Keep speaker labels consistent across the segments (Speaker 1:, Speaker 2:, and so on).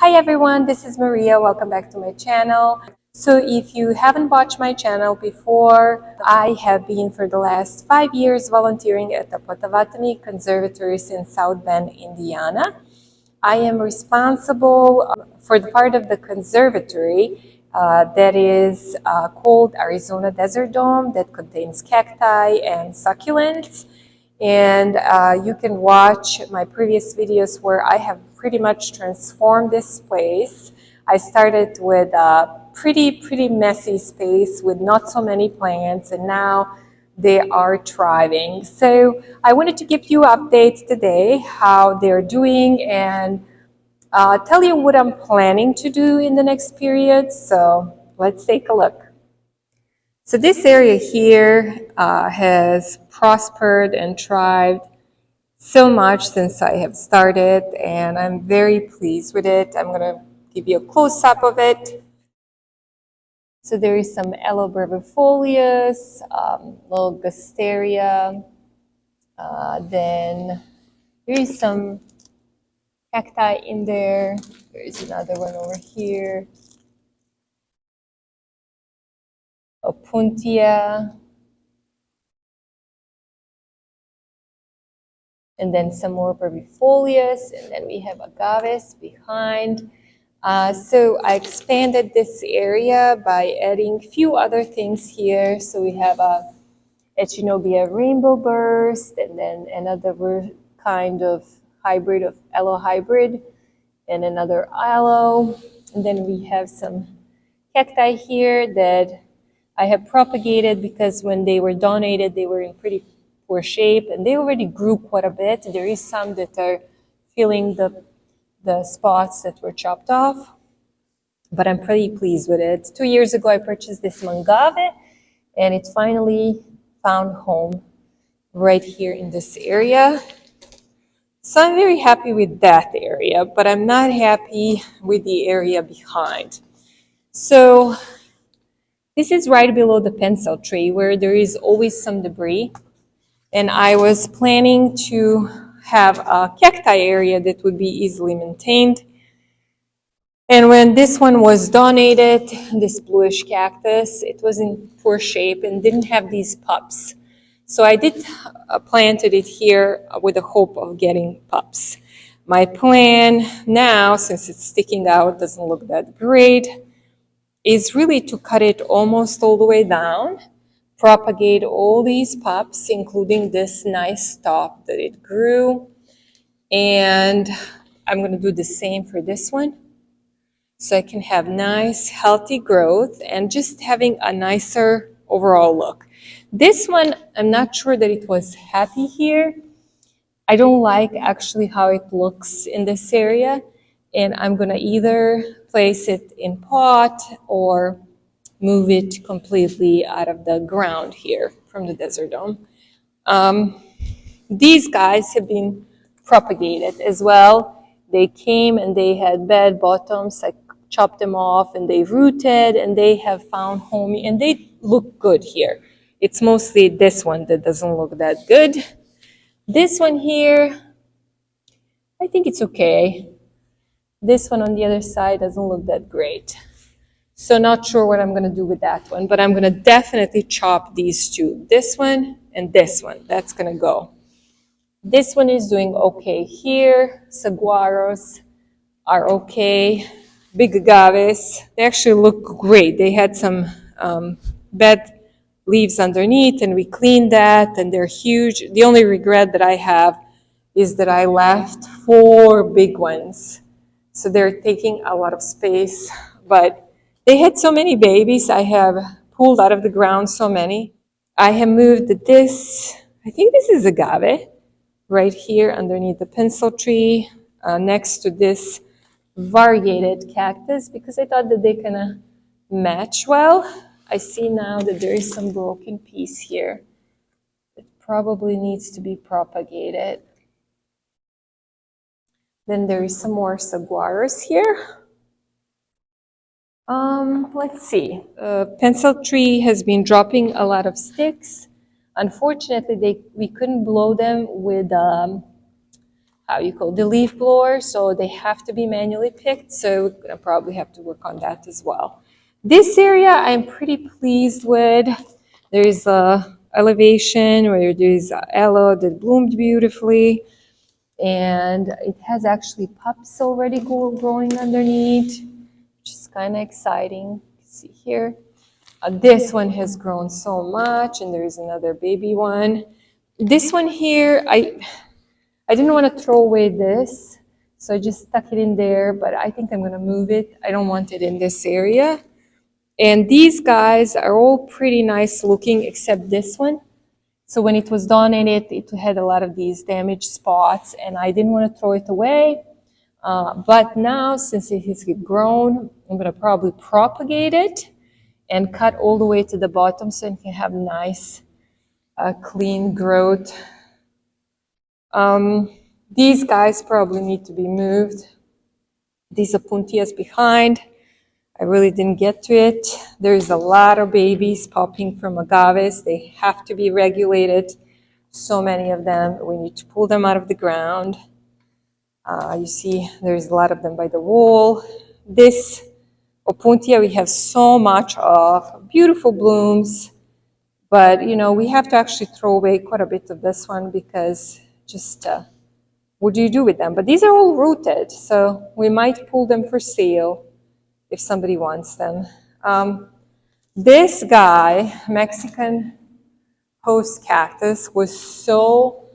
Speaker 1: Hi everyone, this is Maria. Welcome back to my channel. So if you haven't watched my channel before, I have been for the last 5 years volunteering at the Potawatomi Conservatory in South Bend, Indiana. I am responsible for the part of the conservatory that is called Arizona Desert Dome that contains cacti and succulents. And you can watch my previous videos where I have pretty much transformed this place. I started with a pretty messy space with not so many plants, and now they are thriving. So I wanted to give you updates today, how they're doing, and tell you what I'm planning to do in the next period. So let's take a look. So this area here has prospered and thrived so much since I have started, and I'm very pleased with it. I'm going to give you a close-up of it. So there is some Aloe brevifolius, little Gasteria, then there is some cacti in there. There is another one over here. Opuntia. And then some more brevifolius, and then we have agaves behind. So I expanded this area by adding a few other things here. So we have a Echinobia rainbow burst, and then another kind of hybrid of aloe hybrid, and another aloe. And then we have some cacti here that I have propagated because when they were donated, they were in pretty poor shape, and they already grew quite a bit. There is some that are filling the spots that were chopped off, but I'm pretty pleased with it. 2 years ago, I purchased this mangave, and it finally found home right here in this area. So I'm very happy with that area, but I'm not happy with the area behind. So this is right below the pencil tree where there is always some debris. And I was planning to have a cacti area that would be easily maintained. And when this one was donated, this bluish cactus, it was in poor shape and didn't have these pups. So I did planted it here with the hope of getting pups. My plan now, since it's sticking out, doesn't look that great, is really to cut it almost all the way down, propagate all these pups, including this nice top that it grew. And I'm going to do the same for this one, so I can have nice, healthy growth and just having a nicer overall look. This one, I'm not sure that it was happy here. I don't like actually how it looks in this area, and I'm going to either place it in pot or move it completely out of the ground here from the desert dome. These guys have been propagated as well. They came and they had bad bottoms. I chopped them off and they rooted and they have found home, and they look good here. It's mostly this one that doesn't look that good. This one here, I think it's okay. This one on the other side doesn't look that great. So not sure what I'm going to do with that one, but I'm going to definitely chop these two. This one and this one. That's going to go. This one is doing okay here. Saguaros are okay. Big agaves, they actually look great. They had some bad leaves underneath, and we cleaned that, and they're huge. The only regret that I have is that I left 4 big ones. So they're taking a lot of space, but they had so many babies. I have pulled out of the ground so many. I have moved this, I think this is agave, right here underneath the pencil tree, next to this variegated cactus, because I thought that they kind of match well. I see now that there is some broken piece here. It probably needs to be propagated. Then there is some more saguaros here. Let's see. Pencil tree has been dropping a lot of sticks. Unfortunately, we couldn't blow them with the leaf blower, so they have to be manually picked, so we're gonna probably have to work on that as well. This area I'm pretty pleased with. There's a elevation where there's aloe that bloomed beautifully, and it has actually pups already growing underneath, which is kind of exciting. See here. This one has grown so much, and there's another baby one. This one here, I didn't want to throw away this, so I just stuck it in there, but I think I'm going to move it. I don't want it in this area. And these guys are all pretty nice looking, except this one. So when it was donated, it had a lot of these damaged spots, and I didn't want to throw it away. But now, since it has grown, I'm going to probably propagate it and cut all the way to the bottom so it can have nice, clean growth. These guys probably need to be moved. These opuntias behind, I really didn't get to it. There's a lot of babies popping from agaves. They have to be regulated. So many of them. We need to pull them out of the ground. You see, there's a lot of them by the wall. This opuntia we have so much of. Beautiful blooms. But, you know, we have to actually throw away quite a bit of this one because just what do you do with them? But these are all rooted, so we might pull them for sale if somebody wants them. This guy, Mexican host cactus, was so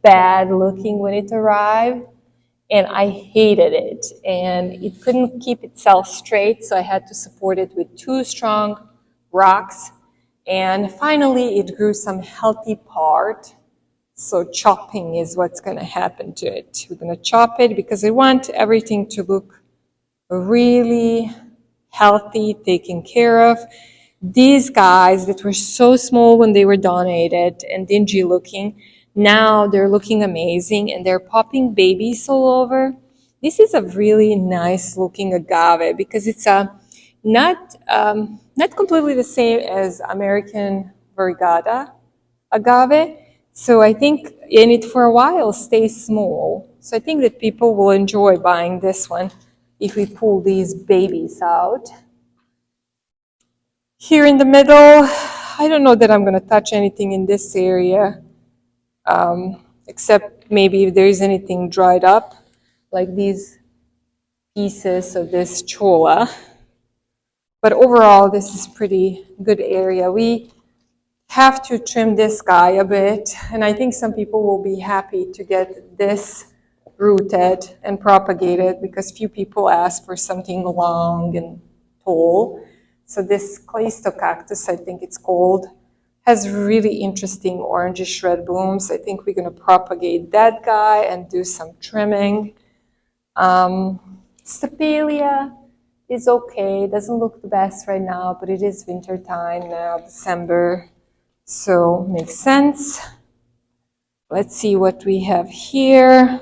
Speaker 1: bad looking when it arrived, and I hated it. And it couldn't keep itself straight, so I had to support it with 2 strong rocks. And finally, it grew some healthy part. So chopping is what's going to happen to it. We're going to chop it because I want everything to look really healthy, taken care of. These guys that were so small when they were donated and dingy looking, now they're looking amazing and they're popping babies all over. This is a really nice looking agave because it's not completely the same as American Vergata agave. So I think in it for a while stays small. So I think that people will enjoy buying this one if we pull these babies out. Here in the middle, I don't know that I'm going to touch anything in this area, except maybe if there is anything dried up, like these pieces of this cholla. But overall, this is pretty good area. We have to trim this guy a bit, and I think some people will be happy to get this rooted and propagated because few people ask for something long and tall. So this cactus, I think it's called, has really interesting orangish red blooms. I think we're going to propagate that guy and do some trimming. Stapelia is okay. It doesn't look the best right now, but it is winter time now, December. So makes sense. Let's see what we have here.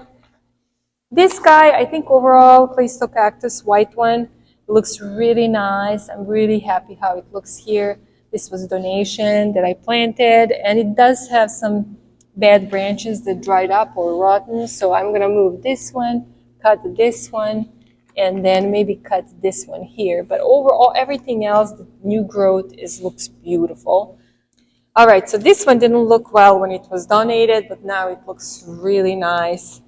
Speaker 1: This guy, I think overall, cactus, white one, looks really nice. I'm really happy how it looks here. This was a donation that I planted, and it does have some bad branches that dried up or rotten. So I'm gonna move this one, cut this one, and then maybe cut this one here. But overall, everything else, the new growth looks beautiful. All right, so this one didn't look well when it was donated, but now it looks really nice.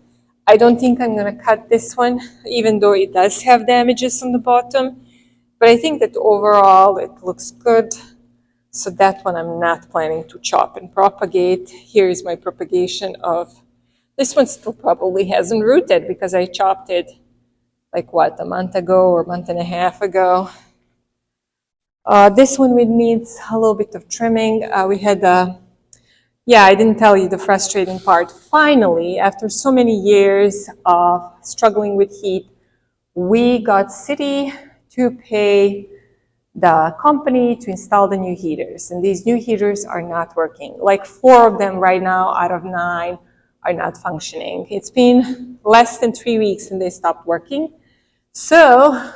Speaker 1: I don't think I'm going to cut this one, even though it does have damages on the bottom. But I think that overall it looks good. So that one I'm not planning to chop and propagate. Here is my propagation of, this one still probably hasn't rooted because I chopped it like what, a month ago or a month and a half ago. This one needs a little bit of trimming. We had, I didn't tell you the frustrating part. Finally, after so many years of struggling with heat, we got city to pay the company to install the new heaters. And these new heaters are not working. Like 4 of them right now out of 9 are not functioning. It's been less than 3 weeks and they stopped working. So,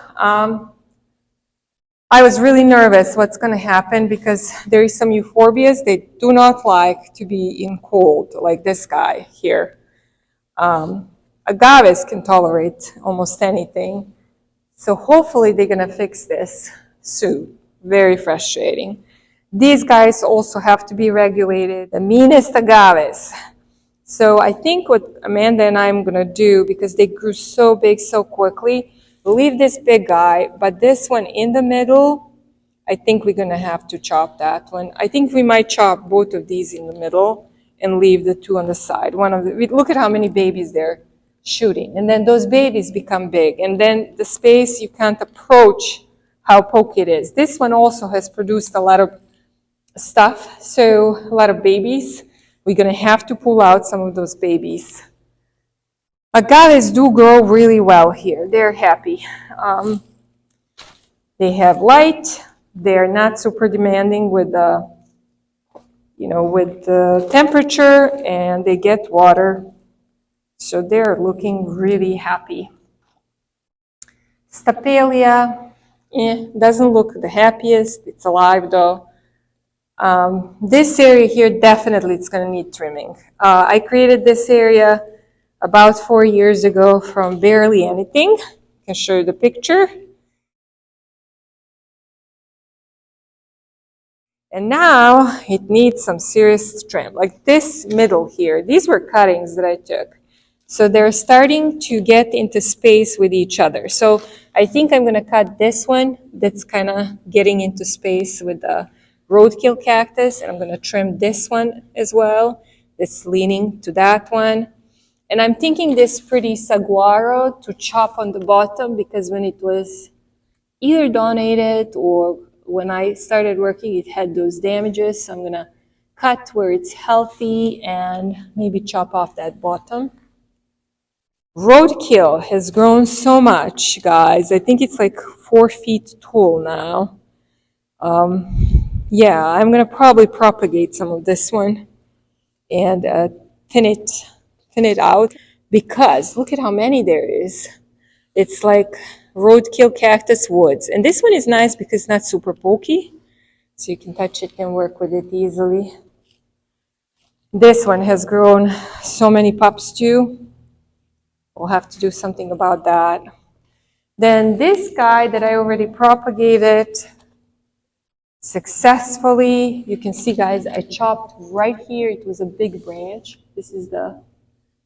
Speaker 1: I was really nervous what's going to happen because there is some euphorbias. They do not like to be in cold, like this guy here. Agaves can tolerate almost anything. So hopefully they're gonna fix this soon. Very frustrating. These guys also have to be regulated. The meanest agaves. So I think what Amanda and I am gonna do, because they grew so big so quickly, leave this big guy, but this one in the middle, I think we're gonna have to chop that one. I think we might chop both of these in the middle and leave the two on the side. Look at how many babies they're shooting. And then those babies become big. And then the space, you can't approach how poky it is. This one also has produced a lot of stuff, so a lot of babies. We're gonna have to pull out some of those babies. Agaves do grow really well here. They're happy. They have light. They're not super demanding with the, with the temperature, and they get water. So they're looking really happy. Stapelia, doesn't look the happiest. It's alive though. This area here, definitely it's gonna need trimming. I created this area about 4 years ago from barely anything. I can show you the picture. And now it needs some serious trim. Like this middle here, these were cuttings that I took. So they're starting to get into space with each other. So I think I'm gonna cut this one that's kind of getting into space with the roadkill cactus, and I'm gonna trim this one as well. That's leaning to that one. And I'm thinking this pretty saguaro to chop on the bottom, because when it was either donated or when I started working, it had those damages. So I'm gonna cut where it's healthy and maybe chop off that bottom. Roadkill has grown so much, guys. I think it's like 4 feet tall now. Yeah, I'm gonna probably propagate some of this one and thin it out, because look at how many there is. It's like roadkill cactus woods. And this one is nice because it's not super pokey, so you can touch it and work with it easily. This one has grown so many pups too. We'll have to do something about that. Then this guy that I already propagated successfully. You can see, guys, I chopped right here. It was a big branch. This is the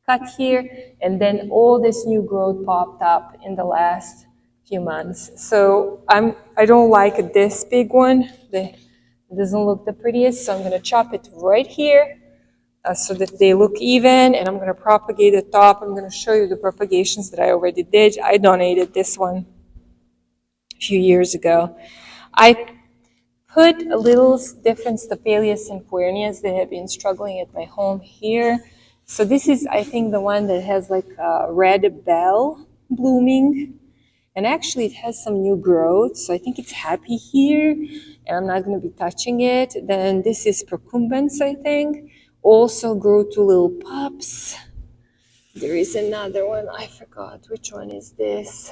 Speaker 1: cut here. And then all this new growth popped up in the last few months. So I don't like this big one. It doesn't look the prettiest. So I'm going to chop it right here so that they look even. And I'm going to propagate the top. I'm going to show you the propagations that I already did. I donated this one a few years ago. I put a little different Stapelias and Puernias that have been struggling at my home here. So this is, I think, the one that has like a red bell blooming. And actually it has some new growth. So I think it's happy here. And I'm not going to be touching it. Then this is Procumbens, I think. Also grew 2 little pups. There is another one. I forgot. Which one is this?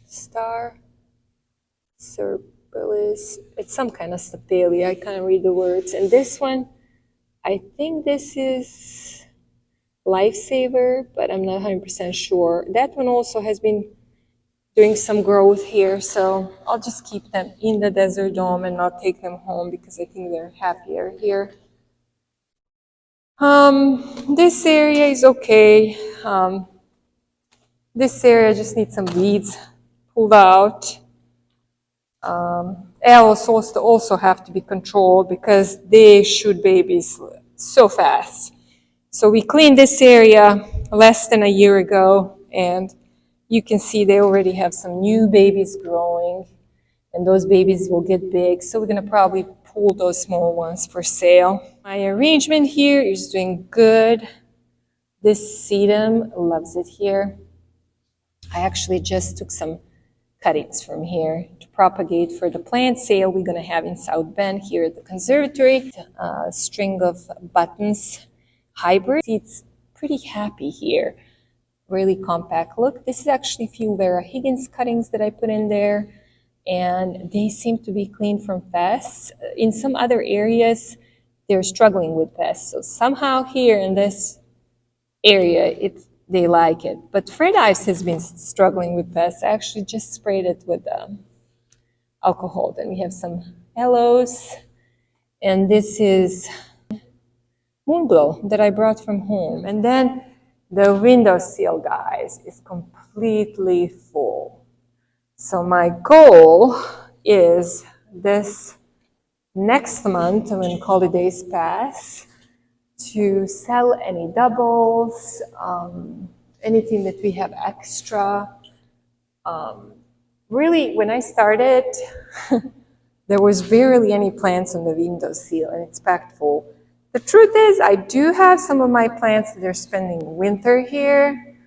Speaker 1: Star Serpilis. It's some kind of Stapelia. I can't read the words. And this one, I think this is Lifesaver, but I'm not 100% sure. That one also has been doing some growth here, so I'll just keep them in the desert dome and not take them home because I think they're happier here. This area is okay. This area just needs some weeds pulled out. Owls also have to be controlled because they shoot babies so fast. So we cleaned this area less than a year ago, and you can see they already have some new babies growing, and those babies will get big. So we're gonna probably pull those small ones for sale. My arrangement here is doing good. This sedum loves it here. I actually just took some cuttings from here to propagate for the plant sale we're gonna have in South Bend here at the Conservatory. A string of buttons hybrid. It's pretty happy here. Really compact look. This is actually a few Vera Higgins cuttings that I put in there, and they seem to be clean from pests. In some other areas, they're struggling with pests. So somehow here in this area, they like it. But Fred Ives has been struggling with pests. I actually just sprayed it with alcohol. Then we have some aloes, and this is moonglow that I brought from home. And then the windowsill, guys, is completely full. So my goal is this next month, when holidays pass, to sell any doubles, anything that we have extra. Really, when I started, there was barely any plants on the windowsill, and it's packed full. The truth is, I do have some of my plants that are spending winter here.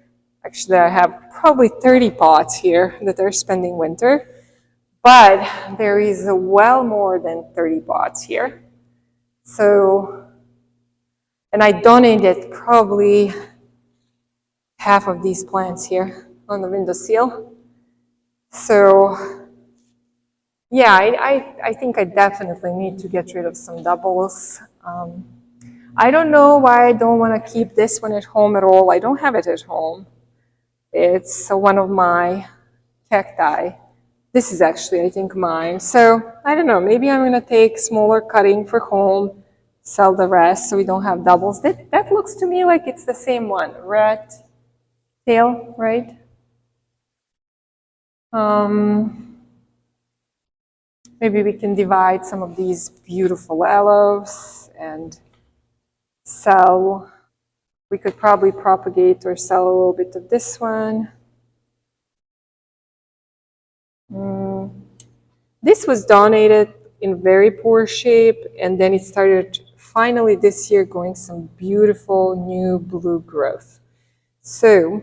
Speaker 1: Actually, I have probably 30 pots here that are spending winter, but there is well more than 30 pots here. So, and I donated probably half of these plants here on the windowsill. So, yeah, I think I definitely need to get rid of some doubles. I don't know why I don't want to keep this one at home at all. I don't have it at home. It's one of my cacti. This is actually, I think, mine. So, I don't know, maybe I'm going to take smaller cutting for home, sell the rest so we don't have doubles. That looks to me like it's the same one. Rat tail, right? Maybe we can divide some of these beautiful aloes and sell. We could probably propagate or sell a little bit of this one. This was donated in very poor shape, and then it started finally this year going some beautiful new blue growth. So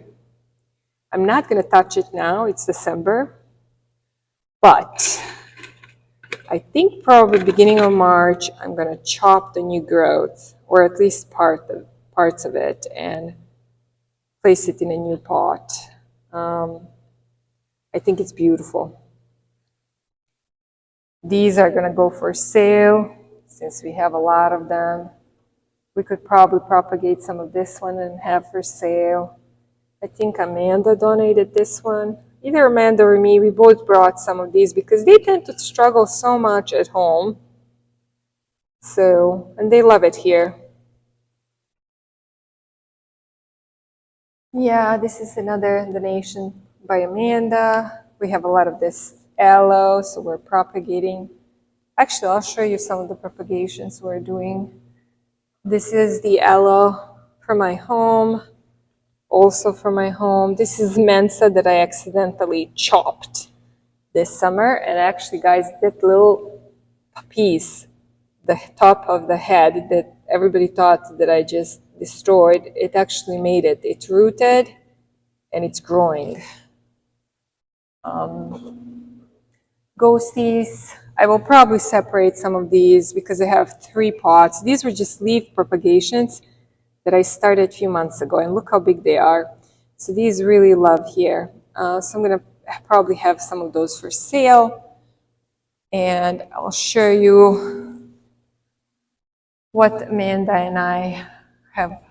Speaker 1: I'm not going to touch it now. It's December. But I think probably beginning of March, I'm going to chop the new growth, or at least parts of it, and place it in a new pot. I think it's beautiful. These are going to go for sale since we have a lot of them. We could probably propagate some of this one and have for sale. I think Amanda donated this one. Either Amanda or me, we both brought some of these because they tend to struggle so much at home. So, and they love it here. Yeah, this is another donation by Amanda. We have a lot of this aloe, so we're propagating. Actually, I'll show you some of the propagations we're doing. This is the aloe for my home, also for my home. This is Mensa that I accidentally chopped this summer. And actually, guys, that little piece, the top of the head that everybody thought that I just destroyed, it actually made it. It rooted and it's growing. Ghosties, I will probably separate some of these because I have 3 pots. These were just leaf propagations that I started a few months ago, and look how big they are. So these really love here. So I'm going to probably have some of those for sale, and I'll show you what Amanda and I have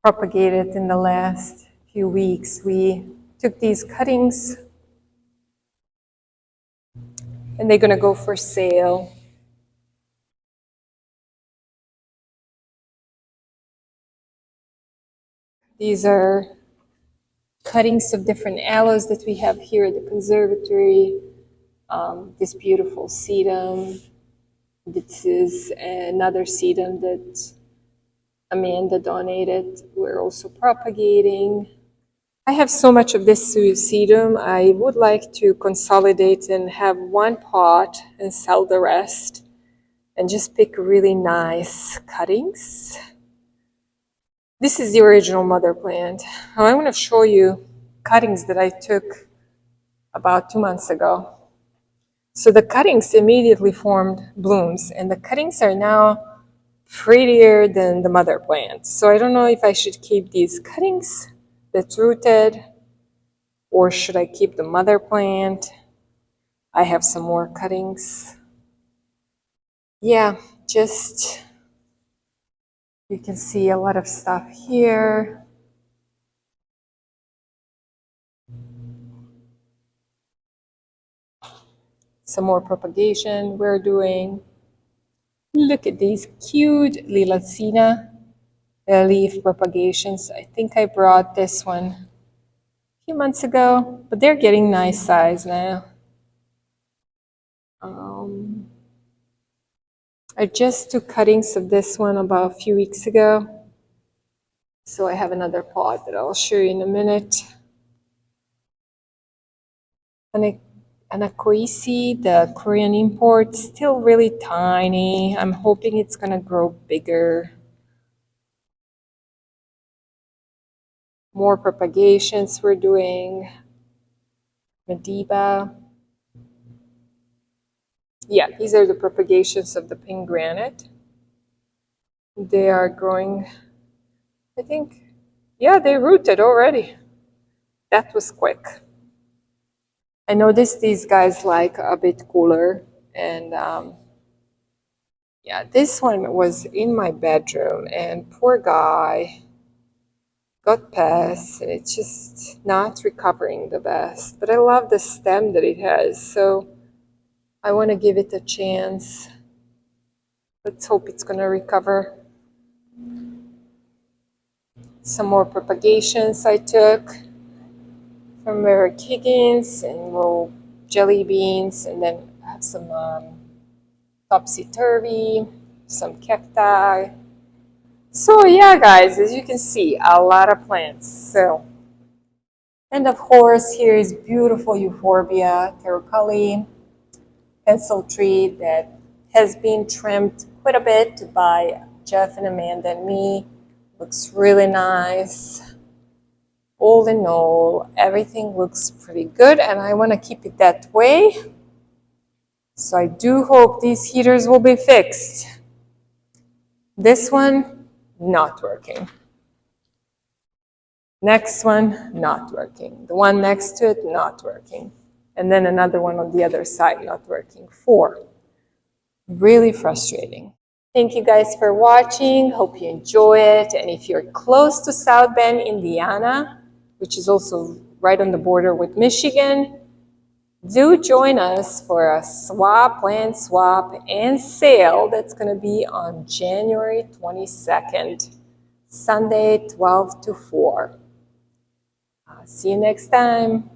Speaker 1: propagated in the last few weeks. We took these cuttings and they're going to go for sale. These are cuttings of different aloes that we have here at the conservatory. This beautiful sedum. This is another sedum that Amanda donated. We're also propagating. I have so much of this sedum. I would like to consolidate and have one pot and sell the rest and just pick really nice cuttings. This is the original mother plant. Now I'm going to show you cuttings that I took about 2 months ago. So the cuttings immediately formed blooms, and the cuttings are now prettier than the mother plant. So I don't know if I should keep these cuttings that's rooted, or should I keep the mother plant? I have some more cuttings. Yeah, just, you can see a lot of stuff here. Some more propagation we're doing. Look at these cute Lilacina leaf propagations. I think I brought this one a few months ago, but they're getting nice size now. I just took cuttings of this one about a few weeks ago. So I have another pot that I'll show you in a minute. Anakoisi, the Korean import, still really tiny. I'm hoping it's gonna grow bigger. More propagations we're doing. Mediba. Yeah, these are the propagations of the pink granite. They are growing, I think, yeah, they rooted already. That was quick. I noticed these guys like a bit cooler, and yeah, this one was in my bedroom, and poor guy got pests, and it's just not recovering the best. But I love the stem that it has, so I want to give it a chance. Let's hope it's going to recover. Some more propagations I took from Merrick Higgins and little jelly beans, and then I have some topsy-turvy, some cacti. So yeah, guys, as you can see, a lot of plants. So, and of course, here is beautiful euphorbia, terracoli, pencil tree that has been trimmed quite a bit by Jeff and Amanda and me. Looks really nice. All in all, everything looks pretty good, and I want to keep it that way. So I do hope these heaters will be fixed. This one, not working. Next one, not working. The one next to it, not working. And then another one on the other side, not working. 4. Really frustrating. Thank you guys for watching. Hope you enjoy it. And if you're close to South Bend, Indiana, which is also right on the border with Michigan, do join us for a land swap and sale that's going to be on January 22nd, Sunday, 12 to 4. See you next time.